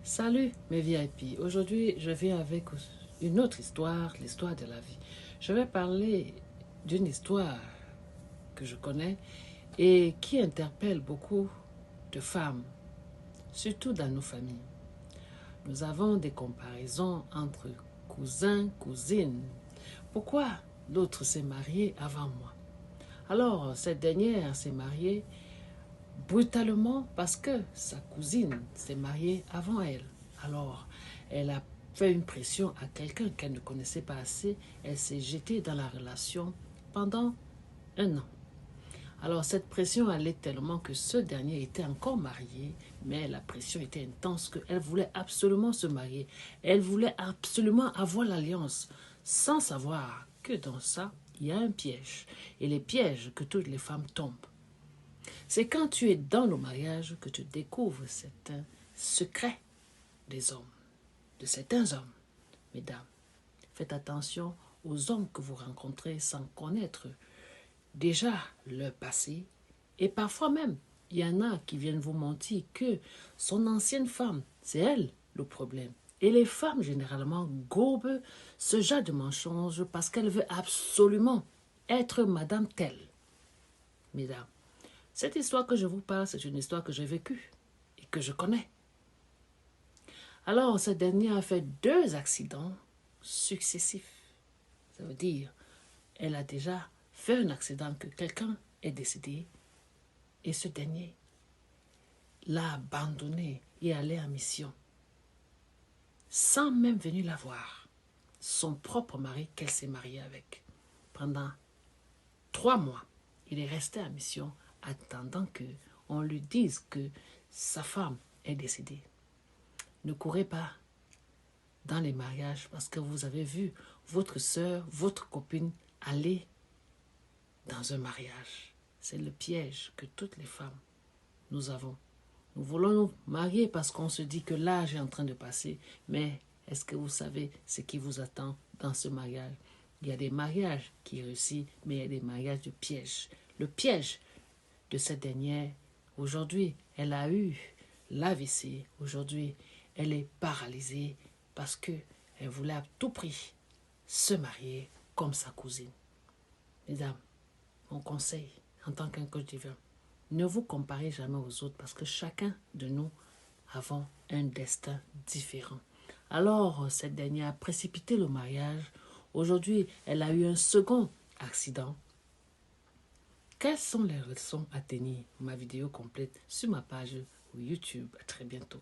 Salut mes VIP, aujourd'hui je viens avec une autre histoire, l'histoire de la vie. Je vais parler d'une histoire que je connais et qui interpelle beaucoup de femmes, surtout dans nos familles. Nous avons des comparaisons entre cousins, cousines. Pourquoi l'autre s'est marié avant moi? Alors cette dernière s'est mariée brutalement parce que sa cousine s'est mariée avant elle. Alors, elle a fait une pression à quelqu'un qu'elle ne connaissait pas assez. Elle s'est jetée dans la relation pendant un an. Alors, cette pression allait tellement que ce dernier était encore marié, mais la pression était intense qu'elle voulait absolument se marier. Elle voulait absolument avoir l'alliance, sans savoir que dans ça, il y a un piège. Et les pièges que toutes les femmes tombent. C'est quand tu es dans le mariage que tu découvres certains secrets des hommes, de certains hommes. Mesdames, faites attention aux hommes que vous rencontrez sans connaître déjà leur passé. Et parfois même, il y en a qui viennent vous mentir que son ancienne femme, c'est elle le problème. Et les femmes, généralement, gobent ce genre de mensonges parce qu'elles veulent absolument être madame telle. Mesdames, cette histoire que je vous parle, c'est une histoire que j'ai vécue et que je connais. Alors, cette dernière a fait 2 accidents successifs. Ça veut dire, elle a déjà fait un accident que quelqu'un est décédé et ce dernier l'a abandonné et allé en mission sans même venir la voir. Son propre mari qu'elle s'est mariée avec. Pendant 3 mois, il est resté en mission attendant qu'on lui dise que sa femme est décédée. Ne courez pas dans les mariages parce que vous avez vu votre soeur, votre copine aller dans un mariage. C'est le piège que toutes les femmes, nous avons. Nous voulons nous marier parce qu'on se dit que l'âge est en train de passer. Mais est-ce que vous savez ce qui vous attend dans ce mariage? Il y a des mariages qui réussissent, mais il y a des mariages de pièges. Le piège de cette dernière, aujourd'hui, elle a eu l'AVC. Aujourd'hui, elle est paralysée parce qu'elle voulait à tout prix se marier comme sa cousine. Mesdames, mon conseil en tant qu'un coach divin, ne vous comparez jamais aux autres parce que chacun de nous avons un destin différent. Alors, cette dernière a précipité le mariage. Aujourd'hui, elle a eu un second accident. Quelles sont les leçons à tenir? Ma vidéo complète sur ma page YouTube. À très bientôt.